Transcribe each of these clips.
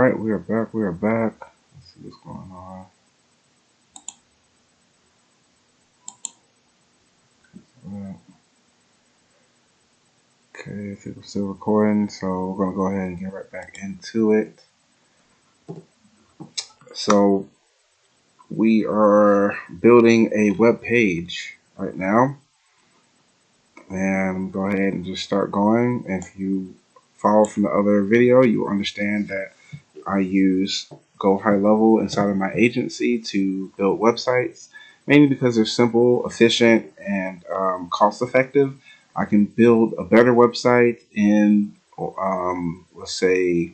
right, we are back. We are back. Let's see what's going on. Okay, I think we're still recording, so we're gonna go ahead and get right back into it. So we are building a web page right now, and go ahead and just start going. If you follow from the other video, you will understand that I use Go High Level inside of my agency to build websites, mainly because they're simple, efficient, and cost effective. I can build a better website in, let's say,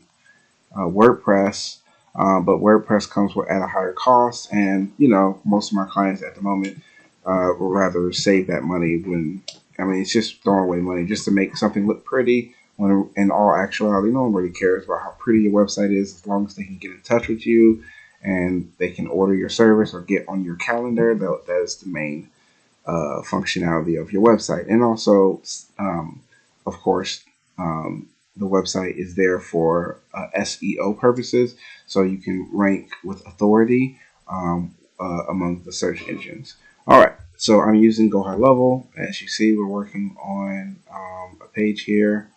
WordPress, but WordPress comes at a higher cost, and most of my clients at the moment would rather save that money it's just throwing away money just to make something look pretty. When in all actuality, no one really cares about how pretty your website is, as long as they can get in touch with you and they can order your service or get on your calendar. That is the main functionality of your website. And also, of course, the website is there for SEO purposes, so you can rank with authority among the search engines. All right, so I'm using Go High Level. As you see, we're working on a page here,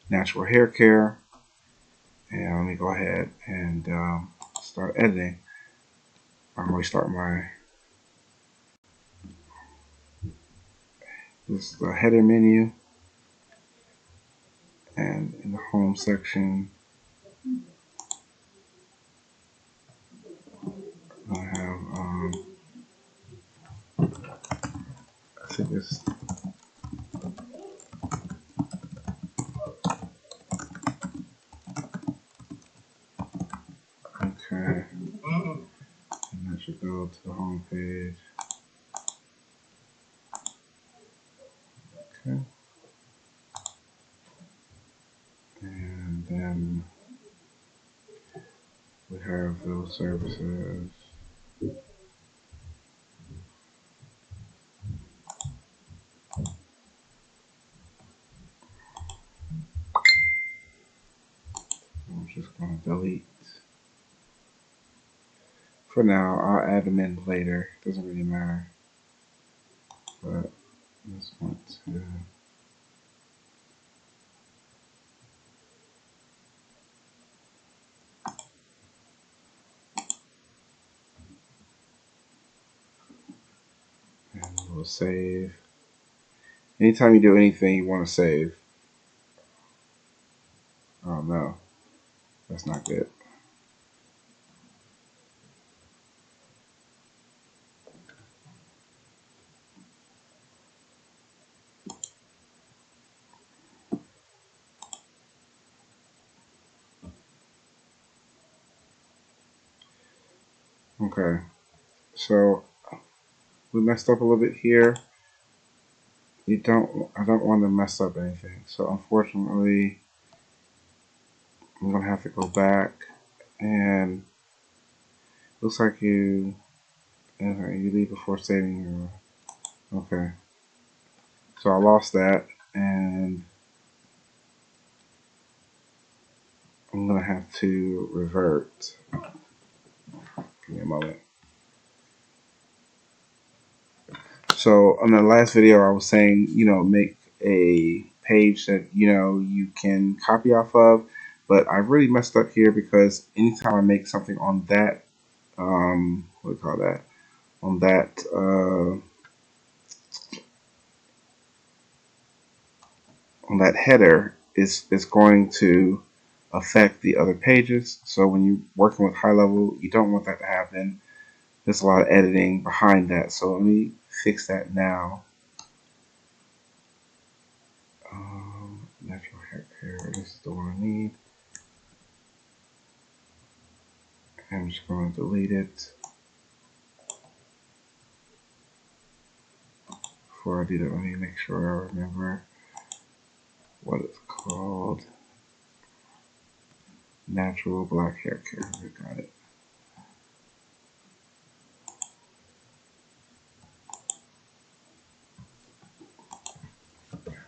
natural hair care. And let me go ahead and start editing. I'm going to start this is the header menu, and in the home section I have I think it's okay, and that should go to the home page. Okay, and then we have those services. I'm just going to delete. For now, I'll add them in later. Doesn't really matter. But I just want to. And we'll save. Anytime you do anything, you want to save. Oh no, that's not good. Okay, so we messed up a little bit here. I don't want to mess up anything. So unfortunately, I'm gonna have to go back, and looks like you leave before saving your. Okay, so I lost that, and I'm gonna have to revert. Give me a moment. So on the last video, I was saying, make a page that you can copy off of, but I really messed up here because anytime I make something on that, what do you call that? On that header, is going to affect the other pages. So when you're working with high level, you don't want that to happen. There's a lot of editing behind that. So let me fix that now. Natural hair care, this is the one I need. I'm just going to delete it. Before I do that, let me make sure I remember what it's called. Natural black hair care. I got it.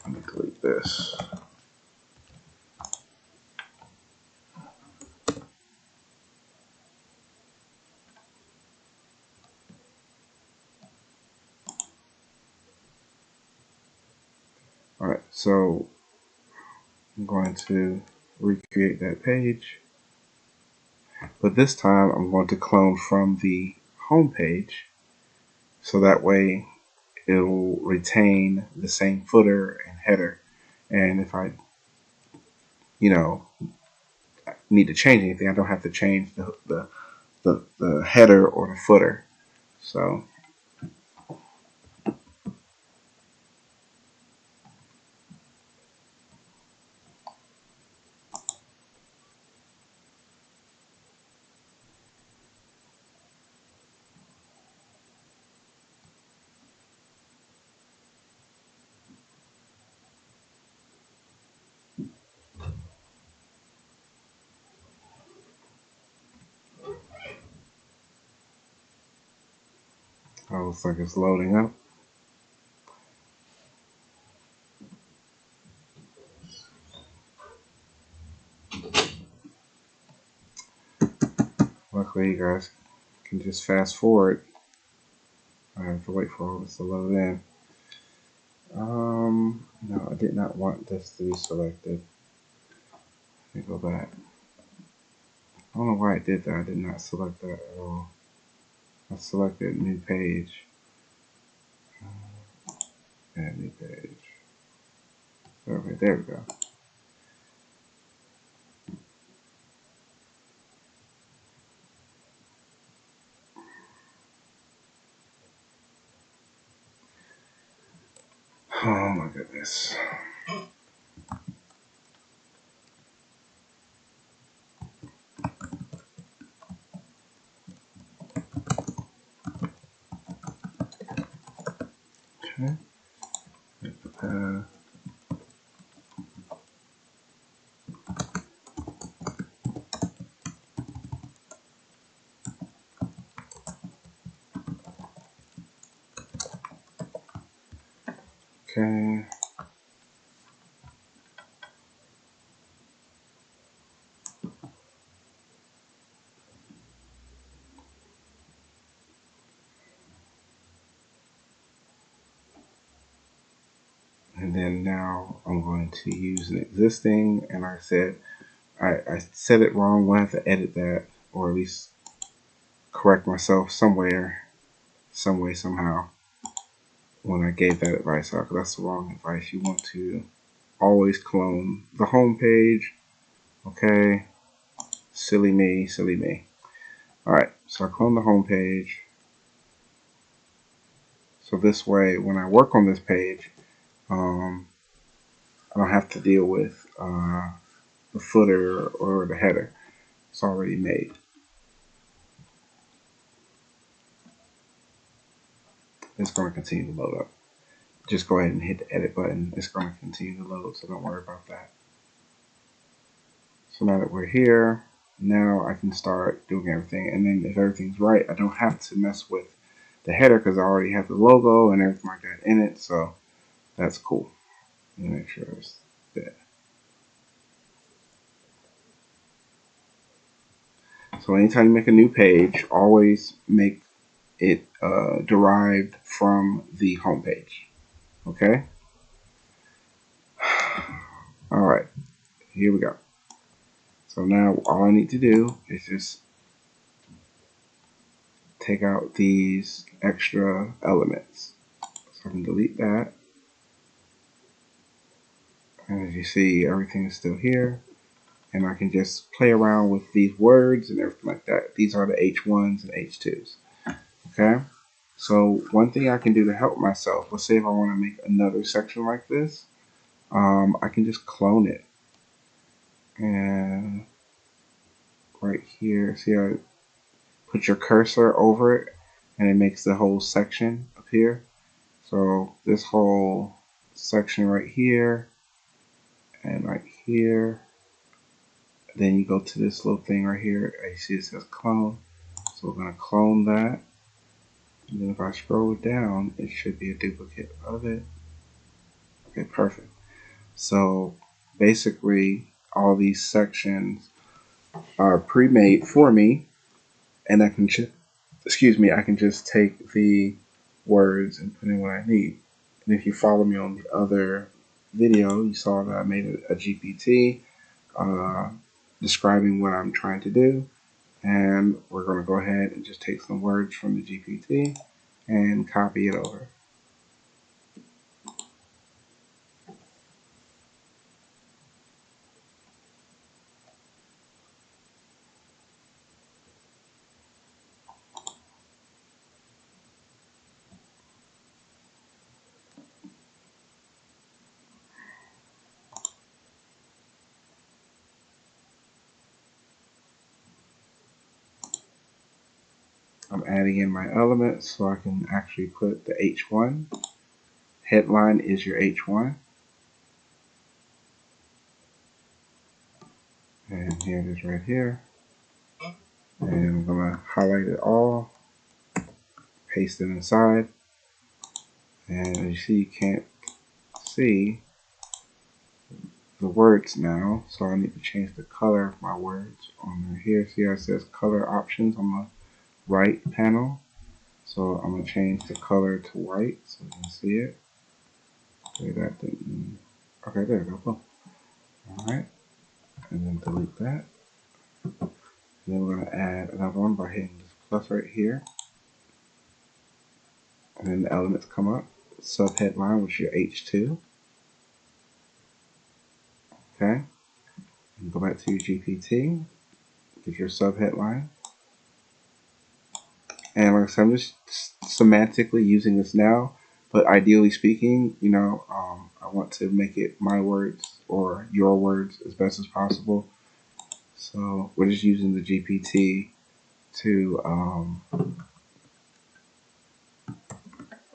Let me delete this. So I'm going to recreate that page, but this time I'm going to clone from the home page, so that way it'll retain the same footer and header. And if I, need to change anything, I don't have to change the header or the footer. So it looks like it's loading up. Luckily, you guys can just fast forward. I have to wait for all this to load in. No, I did not want this to be selected. Let me go back. I don't know why I did that. I did not select that at all. I selected new page. Add new page. Okay, there we go. Oh my goodness. Okay. Okay. And then now I'm going to use an existing, and I said I said it wrong. I'm going to have to edit that, or at least correct myself somewhere, some way, somehow, when I gave that advice out, because that's the wrong advice. You want to always clone the home page. Okay, silly me, silly me. All right, so I clone the home page. So this way, when I work on this page, I don't have to deal with the footer or the header. It's already made. It's going to continue to load up. Just go ahead and hit the edit button. It's going to continue to load, so don't worry about that. So now that we're here, now I can start doing everything. And then if everything's right, I don't have to mess with the header because I already have the logo and everything like that in it. So that's cool. Let me make sure it's there. So anytime you make a new page, always make it derived from the home page. Okay? All right, here we go. So now all I need to do is just take out these extra elements. So I can delete that. And as you see, everything is still here. And I can just play around with these words and everything like that. These are the H1s and H2s. Okay? So one thing I can do to help myself, let's say if I want to make another section like this, I can just clone it. And right here, see how I put your cursor over it and it makes the whole section appear. So this whole section right here and right here, then you go to this little thing right here. You see it says clone. So we're going to clone that. And then if I scroll down, it should be a duplicate of it. Okay, perfect. So basically, all these sections are pre-made for me, and I can I can just take the words and put in what I need. And if you follow me on the other video, you saw that I made a GPT describing what I'm trying to do. And we're going to go ahead and just take some words from the GPT and copy it over. I'm adding in my elements so I can actually put the H1. Headline is your H1. And here it is right here. And I'm going to highlight it all, paste it inside. And as you see, you can't see the words now, so I need to change the color of my words on here. See how it says color options on the right panel? So I'm going to change the color to white so you can see it. Okay, that didn't. Okay, there we go. Boom. Alright, and then delete that. And then we're going to add another one by hitting this plus right here. And then the elements come up. Subheadline, which is your H2. Okay. And go back to your GPT. Get your subheadline. And like I said, I'm just semantically using this now. But ideally speaking, I want to make it my words or your words as best as possible. So we're just using the GPT to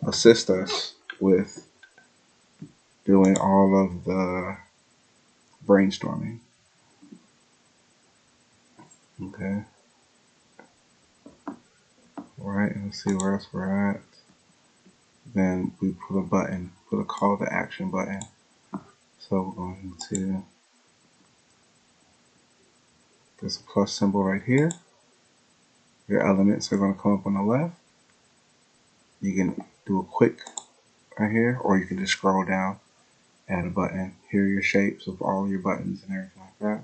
assist us with doing all of the brainstorming. Okay. All right, and let's see where else we're at. Then we put a button, put a call to action button. So we're going to, there's a plus symbol right here. Your elements are going to come up on the left. You can do a quick right here, or you can just scroll down, add a button. Here are your shapes of all your buttons and everything like that.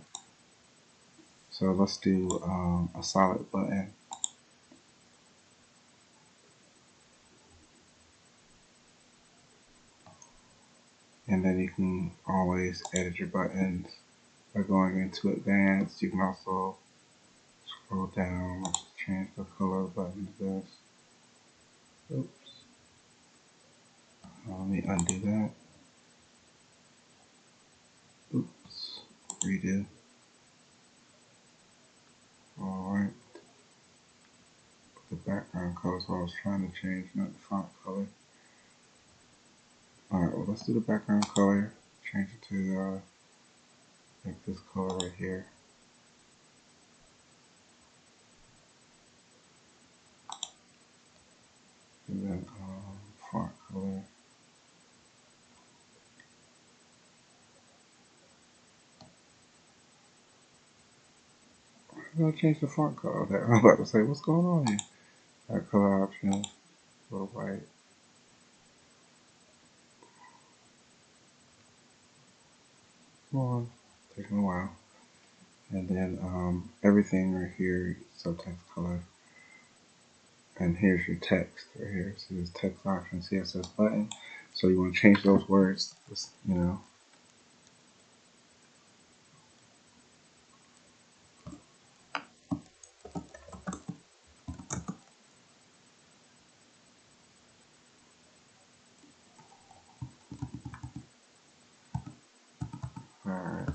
So let's do a solid button. And then you can always edit your buttons by going into advanced. You can also scroll down, let's change the color of the button to this. Oops. Let me undo that. Oops. Redo. Alright. The background color, so I was trying to change, not the font color. Alright, well let's do the background color. Change it to like this color right here. And then font color. I'm gonna change the font color there. I'm about to say, what's going on here? That color option, a little white. Come on, taking a while. And then everything right here, subtext color. And here's your text right here. See this text option, CSS button. So you want to change those words, Alright.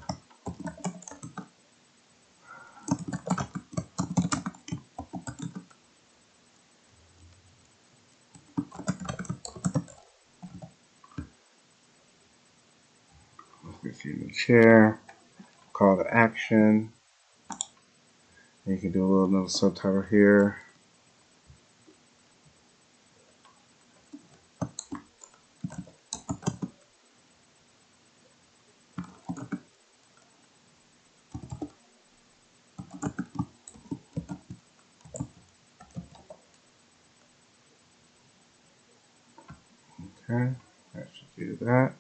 Let's get you in the chair. Call to action. And you can do a little subtitle here. Okay, that should do that.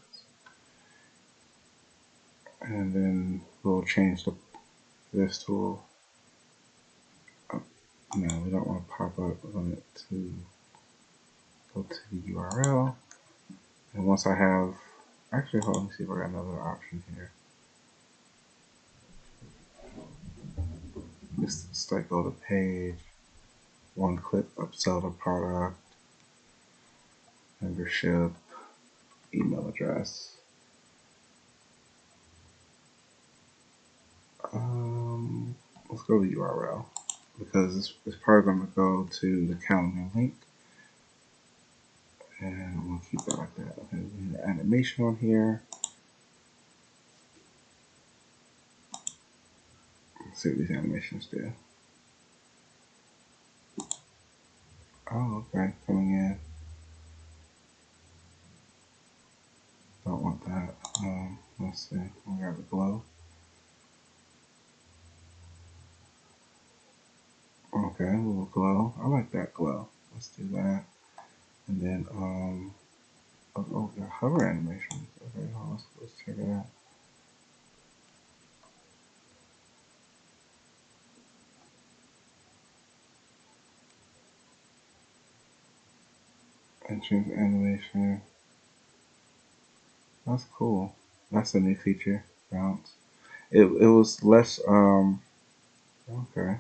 and then we'll change this tool. No, we don't want to pop up. We want it to go to the URL. And once I have, actually, hold on, let me see if I got another option here. Just like go to page, one click upsell the product, membership, email address. Let's go to URL because it's probably going to go to the calendar link. And I'm going to keep that like that. Okay, we need an animation on here. Let's see what these animations do. Oh, okay, coming in. Don't want that. Let's see. We got the glow. Okay, a little glow. I like that glow. Let's do that. And then oh, we got hover animations. Okay, let's check it out. Entrance animation. That's cool. That's a new feature. Bounce. It was less okay.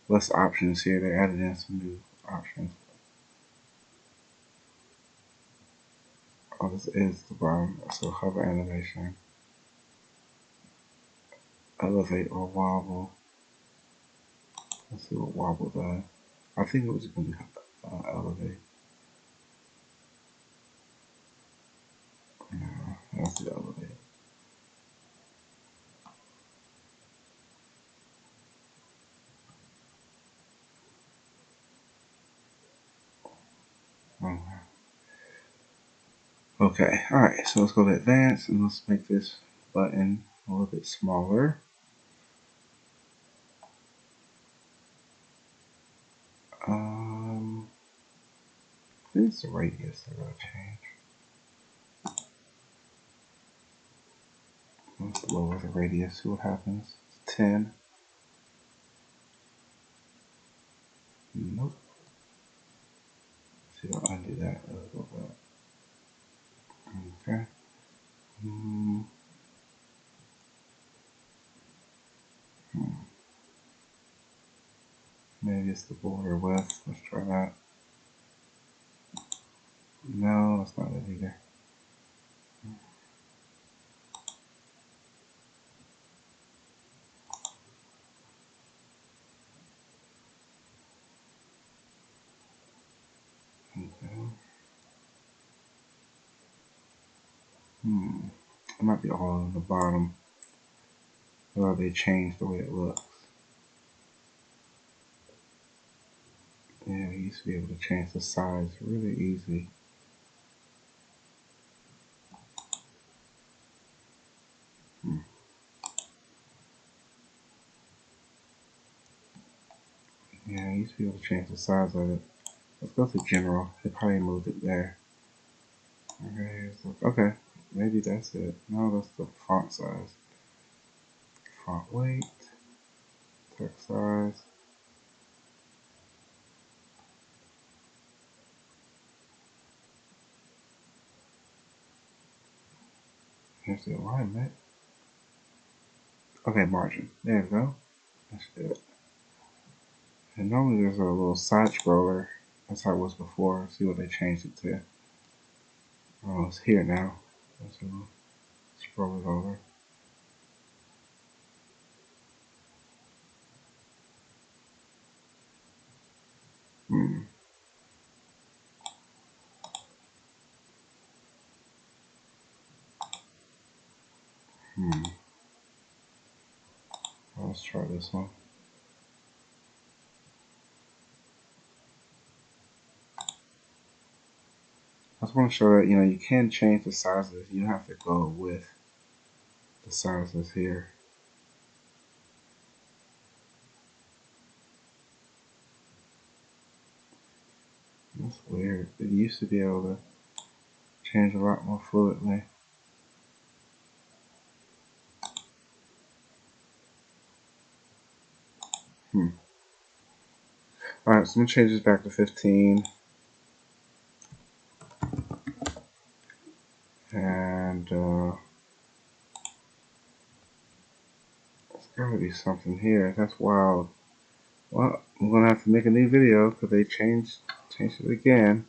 Less options here. They added in some new options. Oh, this is the bottom. So hover animation. Elevate or wobble. Let's see what wobble does. I think it was going to be elevate. No, that's the elevate. Okay, alright, so let's go to advanced and let's make this button a little bit smaller. I think it's the radius I gotta change. Let's lower the radius, see what happens. It's 10. Nope. See, I'll undo that. Let's go back. Okay. Maybe it's the border width. Let's try that. No, that's not it either. Okay. It might be all on the bottom. Or they changed the way it looks. Yeah, you used to be able to change the size really easy. Yeah, you used to be able to change the size of it. Let's go to general. They probably moved it there. Okay, maybe that's it. No, that's the font size. Font weight, text size. Here's the alignment. Okay, margin. There we go. That's it. And normally there's a little side scroller. That's how it was before. Let's see what they changed it to. Oh, it's here now. Let's scroll it over. Hmm. Let's try this one. I just want to show that you can change the sizes. You don't have to go with the sizes here. That's weird. It used to be able to change a lot more fluidly. Alright, so I'm going to change this back to 15. And there's gotta be something here. That's wild. Well, I'm gonna have to make a new video because they changed it again.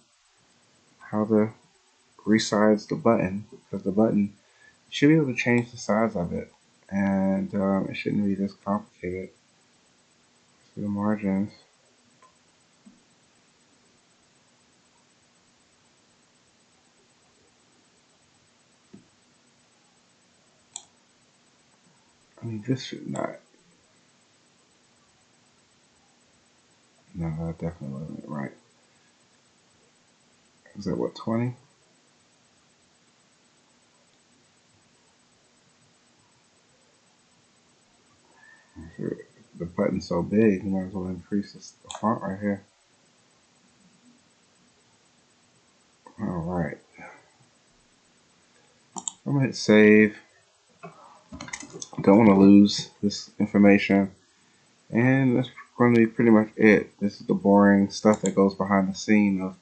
How to resize the button, because the button, you should be able to change the size of it, and it shouldn't be this complicated. See the margins. I mean, this should not. No, that definitely wasn't right. Is that what, 20? The button's so big, you might as well increase the font right here. Alright. I'm gonna hit save. Don't want to lose this information. And that's going to be pretty much it. This is the boring stuff that goes behind the scene of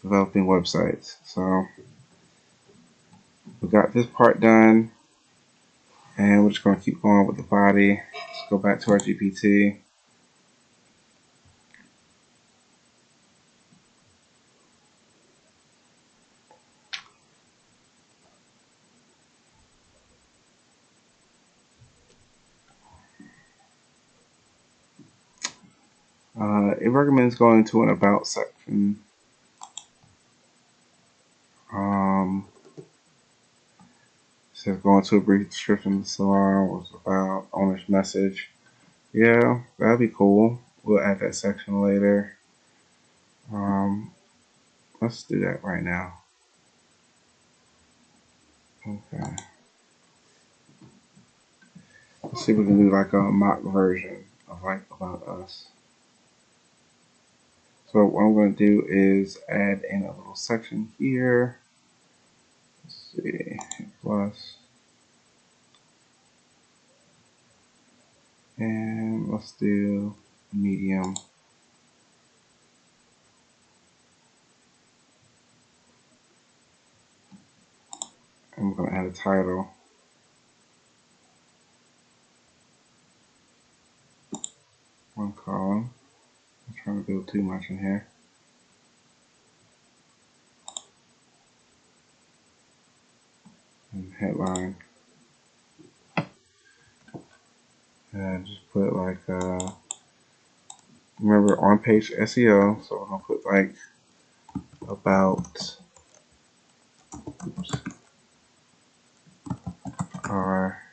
developing websites. So we got this part done, and we're just going to keep going with the body. Let's go back to our GPT. It recommends going to an about section. It says going to a brief description of the salon was about owner's message. Yeah, that'd be cool. We'll add that section later. Let's do that right now. Okay. Let's see if we can do like a mock version of like about us. So what I'm going to do is add in a little section here. Let's see, plus, and let's do medium. I'm going to add a title. One column. I'm trying to build too much in here. And headline. And just put like, remember on page SEO, so we're going to put like about our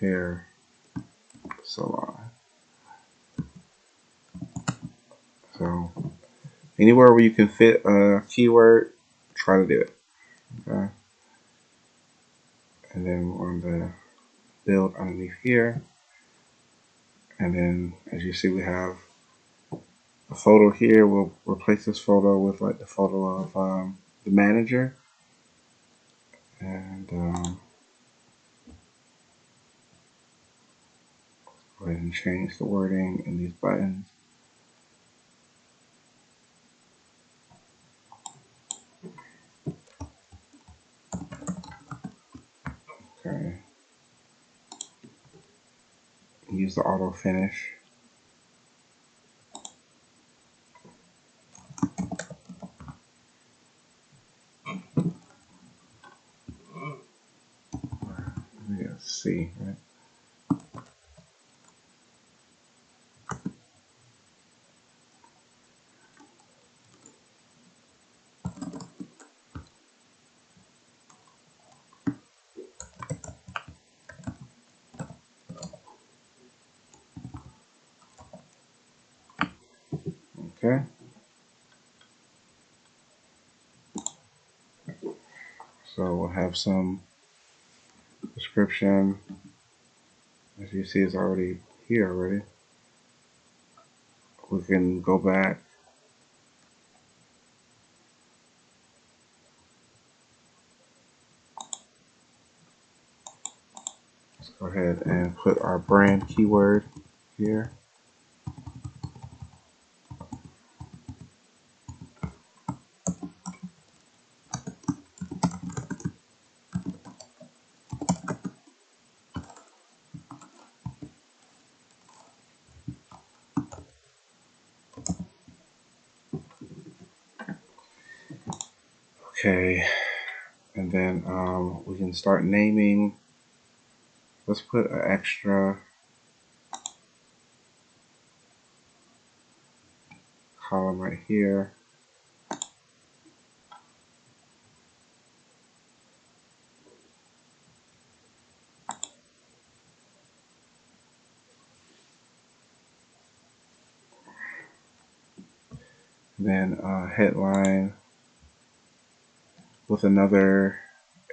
hair salon. So anywhere where you can fit a keyword, try to do it. Okay. And then we're on the build underneath here. And then as you see, we have a photo here. We'll replace this photo with like the photo of the manager. And go ahead and change the wording in these buttons. Okay. Use the auto finish. Let's see, right? Okay. So we'll have some description. As you see, it's already here already. We can go back. Let's go ahead and put our brand keyword here. Okay, and then we can start naming. Let's put an extra column right here. Then headline with another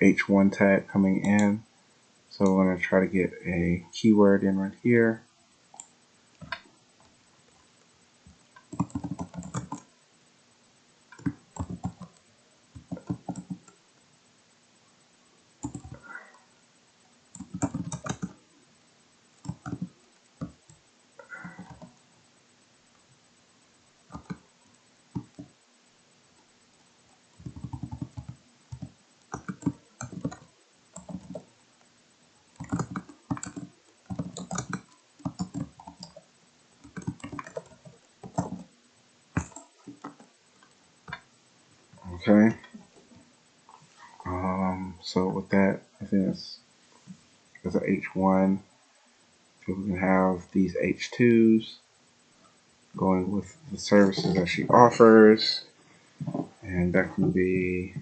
H1 tag coming in. So we're going to try to get a keyword in right here. Okay. So with that, I think it's an H1. So we can have these H2s going with the services that she offers, and that can be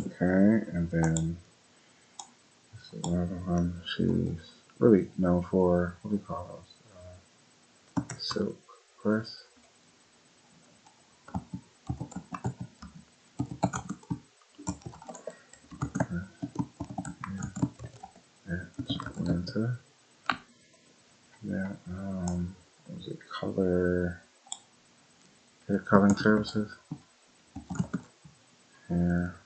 okay, and then this is another one. She's really known for, what do you call those? Silk press. Into that. What was it? Hair coloring services. Hair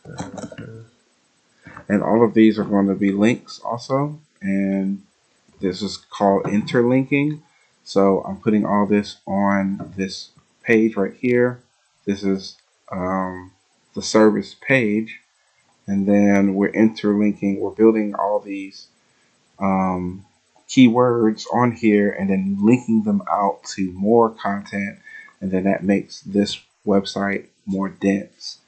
services. And all of these are going to be links also. And this is called interlinking. So I'm putting all this on this page right here. This is the service page. And then we're interlinking, we're building all these keywords on here and then linking them out to more content. And then that makes this website more dense,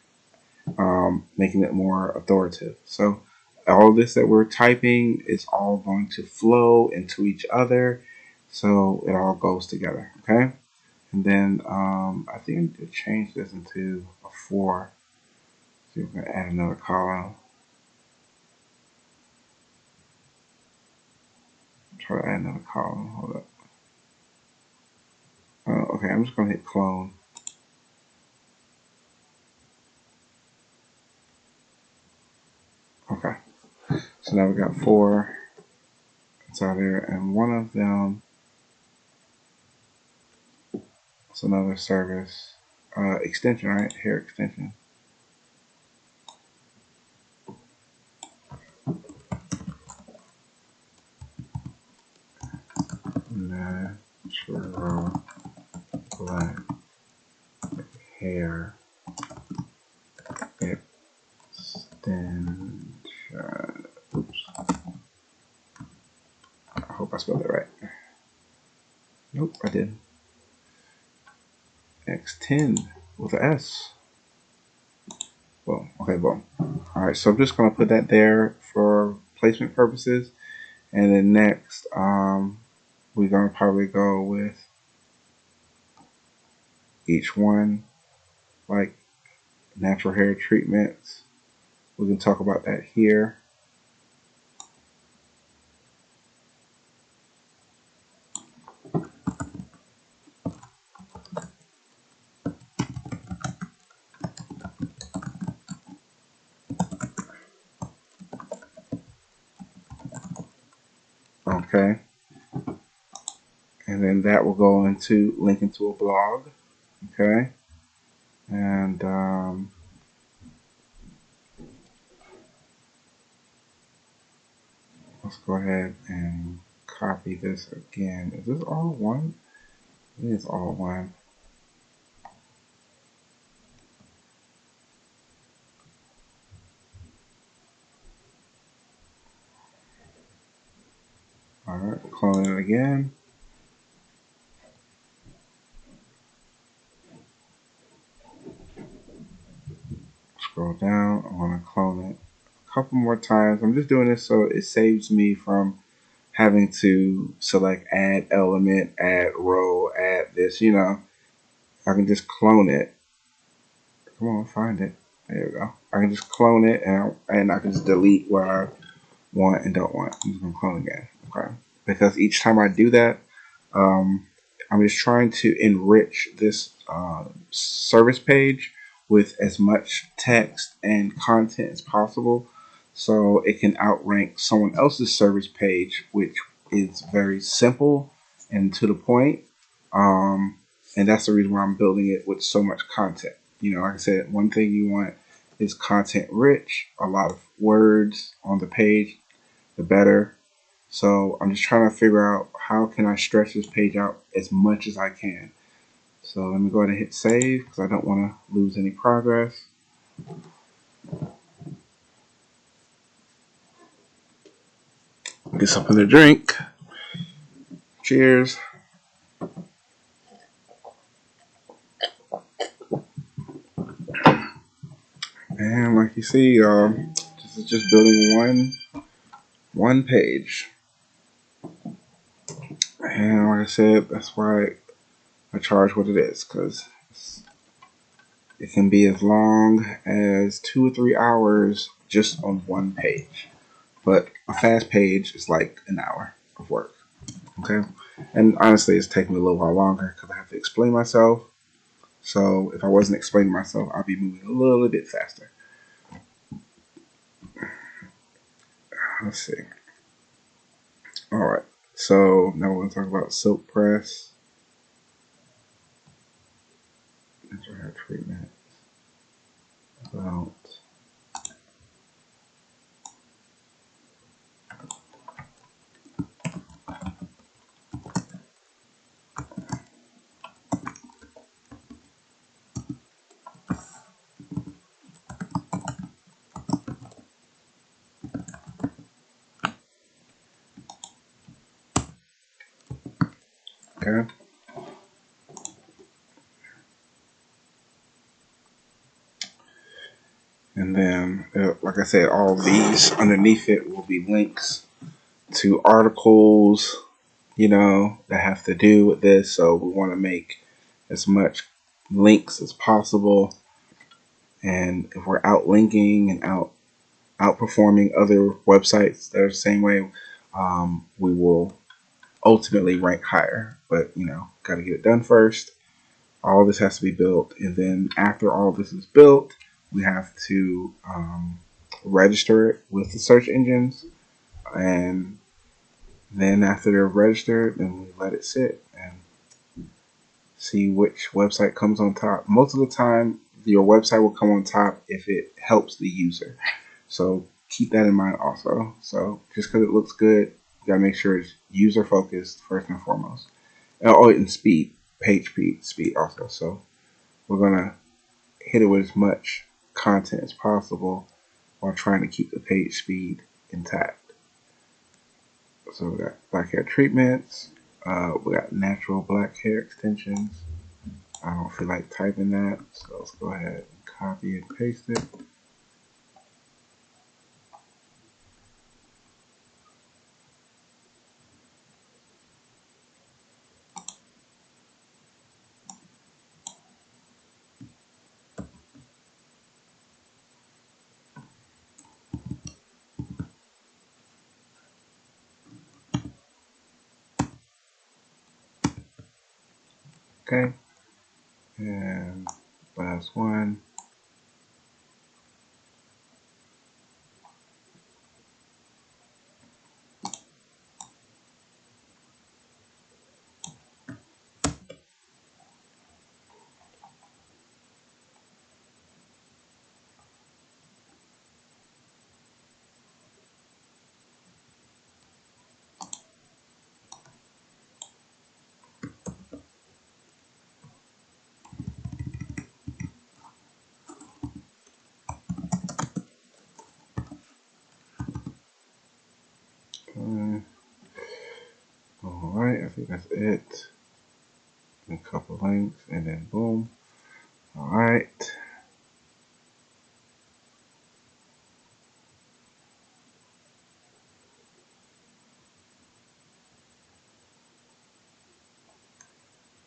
making it more authoritative. So all this that we're typing is all going to flow into each other. So it all goes together. Okay. And then I think I need to change this into a 4. So we're going to add another column. Try to add another column. Hold up. Okay, I'm just going to hit clone. Okay. So now we got 4 inside there, and one of them is another service extension, right? Hair extension. Natural black hair extension. Oops. I hope I spelled it right. Nope, I didn't. X10 with an S. Boom. Okay, boom. All right, so I'm just going to put that there for placement purposes. And then next, we're going to probably go with each one, like natural hair treatments. We can talk about that here. Okay. And then that will go into link into a blog. Okay. And let's go ahead and copy this again. Is this all one? It is all one. Alright, clone it again. Scroll down. I want to clone it a couple more times. I'm just doing this so it saves me from having to select add element, add row, add this, you know. I can just clone it. Come on, find it. There we go. I can just clone it and I can just delete what I want and don't want. I'm just going to clone again. Okay. Because each time I do that, um, I'm just trying to enrich this service page with as much text and content as possible so it can outrank someone else's service page, which is very simple and to the point. And that's the reason why I'm building it with so much content. You know, like I said, one thing you want is content rich, a lot of words on the page, the better. So I'm just trying to figure out how can I stretch this page out as much as I can. So let me go ahead and hit save because I don't want to lose any progress. Get something to drink. Cheers. And like you see, this is just building one page. And like I said, that's why I charge what it is, because it can be as long as 2 or 3 hours just on one page. But a fast page is like an hour of work. Okay. And honestly, it's taking me a little while longer because I have to explain myself. So if I wasn't explaining myself, I'd be moving a little bit faster. Let's see. All right. So now we're going to talk about silk press. Hair treatment. About okay. And then, like I said, all these underneath it will be links to articles, you know, that have to do with this. So we want to make as much links as possible. And if we're outlinking and outperforming other websites that are the same way, we will ultimately rank higher. But, you know, got to get it done first. All this has to be built. And then after all this is built, we have to register it with the search engines. And then after they're registered, then we let it sit and see which website comes on top. Most of the time, your website will come on top if it helps the user. So keep that in mind also. So just because it looks good, you gotta make sure it's user focused first and foremost. Oh, and speed, page speed also. So we're gonna hit it with as much content as possible while trying to keep the page speed intact. So we got black hair treatments. We got natural black hair extensions. I don't feel like typing that, so let's go ahead and copy and paste it. Okay, and last one. Alright, I think that's it. A couple links and then boom. Alright.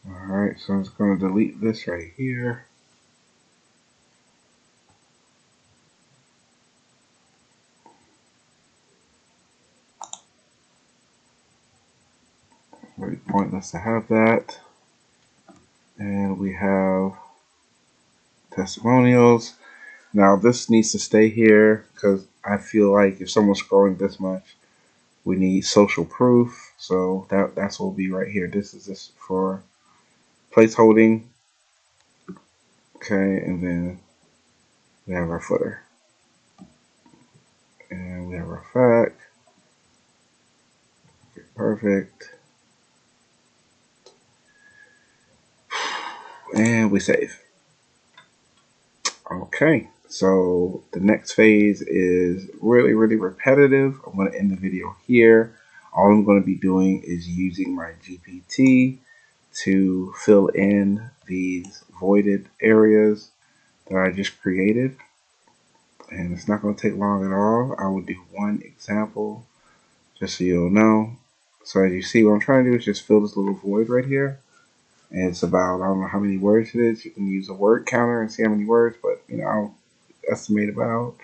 Alright, so I'm just going to delete this right here. Very pointless to have that. And we have testimonials. Now this needs to stay here because I feel like if someone's scrolling this much, we need social proof. So that's what will be right here. This is just for placeholding. Okay, and then we have our footer. And we have our fact. Okay, perfect. And we save. Okay, so the next phase is really repetitive. I'm going to end the video here. All I'm going to be doing is using my GPT to fill in these voided areas that I just created. And it's not going to take long at all. I will do one example just so you'll know. So as you see, what I'm trying to do is just fill this little void right here. And it's about, I don't know how many words it is. You can use a word counter and see how many words, but I'll estimate about,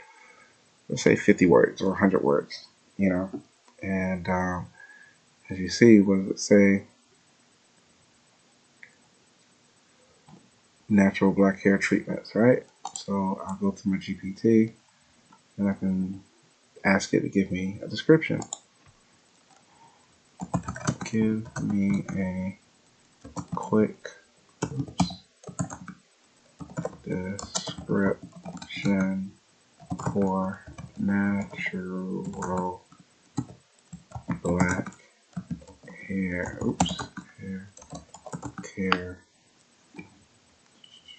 let's say 50 words or 100 words, And as you see, what does it say? Natural black hair treatments, right? So I'll go to my GPT and I can ask it to give me a description. Give me a quick description for natural black hair. Hair care.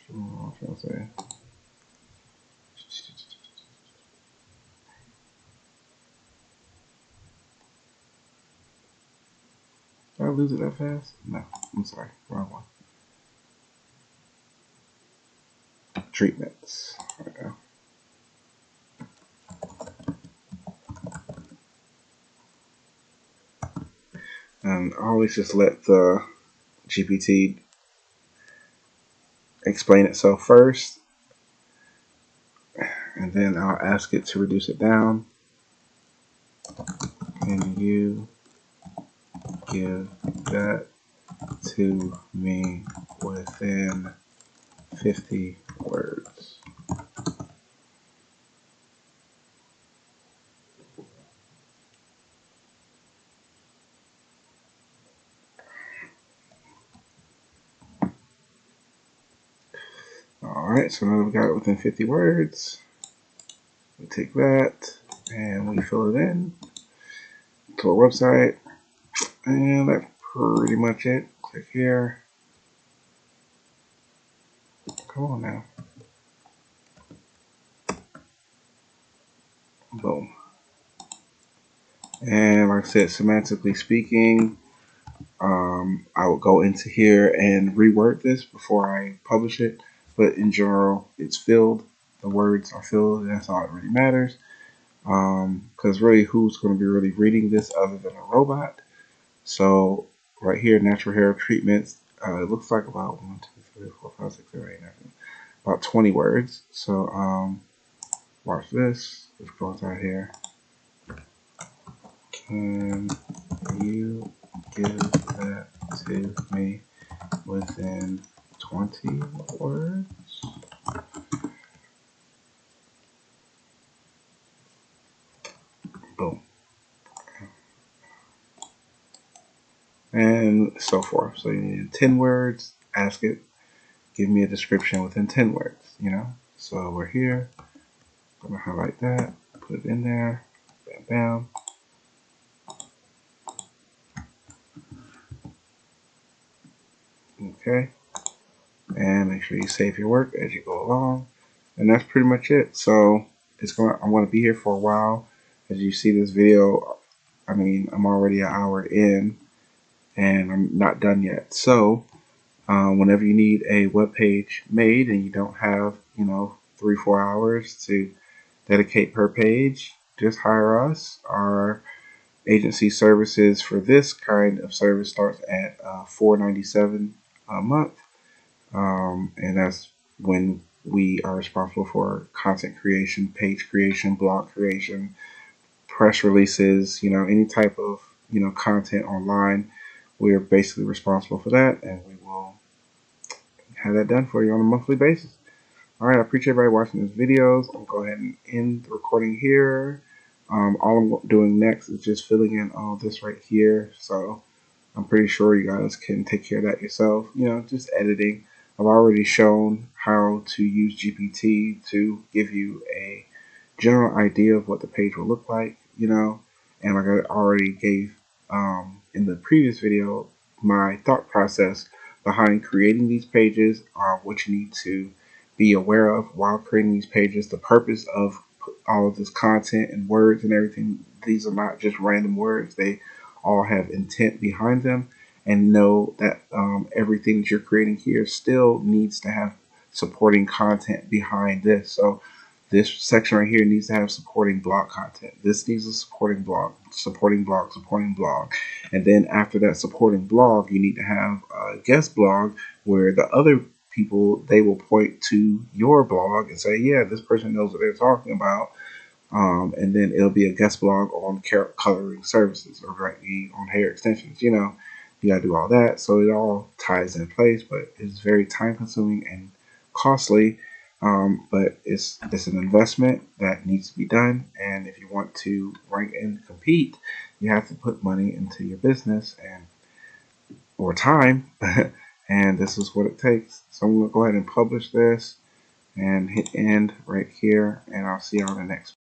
What was I trying to say? Did I lose it that fast? No, I'm sorry, wrong one. Treatments. Okay. And I always just let the GPT explain itself first, and then I'll ask it to reduce it down. Can you give that to me within 50 words? Alright, so now we got it within 50 words. We take that and we fill it in to our website. And that's pretty much it. Click here. Come on now. Boom. And like I said, semantically speaking, I will go into here and reword this before I publish it. But in general, it's filled. The words are filled, and that's all that really matters. Because really, who's going to be really reading this other than a robot? So right here, natural hair treatments. It looks like about 1, 2, 3, 4, 5, 6, 7, 8, 9, 10, about 20 words. So watch this. Let's go inside here. Can you give that to me within 20 words? Boom. And so forth. So you need 10 words, ask it, give me a description within 10 words, So we're here. I'm going to highlight that, put it in there, bam, bam. Okay. And make sure you save your work as you go along. And that's pretty much it. So I'm going to be here for a while. As you see this video, I'm already an hour in. and I'm not done yet. So whenever you need a web page made and you don't have 3-4 hours to dedicate per page, just hire us. Our agency services for this kind of service starts at $4.97 a month, and that's when we are responsible for content creation, page creation, blog creation, press releases, any type of content online. We're basically responsible for that, and we will have that done for you on a monthly basis. All right, I appreciate everybody watching these videos. I'll go ahead and end the recording here. All I'm doing next is just filling in all this right here. So I'm pretty sure you guys can take care of that yourself. Just editing. I've already shown how to use GPT to give you a general idea of what the page will look like, and like I already gave in the previous video, my thought process behind creating these pages, what you need to be aware of while creating these pages, the purpose of all of this content and words and everything. These are not just random words. They all have intent behind them, and know that everything that you're creating here still needs to have supporting content behind this. So this section right here needs to have supporting blog content. This needs a supporting blog, supporting blog, supporting blog. And then after that supporting blog, you need to have a guest blog where the other people, they will point to your blog and say, yeah, this person knows what they're talking about. And then it'll be a guest blog on coloring services or on hair extensions. You gotta do all that. So it all ties in place, but it's very time consuming and costly. But it's an investment that needs to be done. And if you want to rank and compete, you have to put money into your business or time. And this is what it takes. So I'm gonna go ahead and publish this and hit end right here, and I'll see you on the next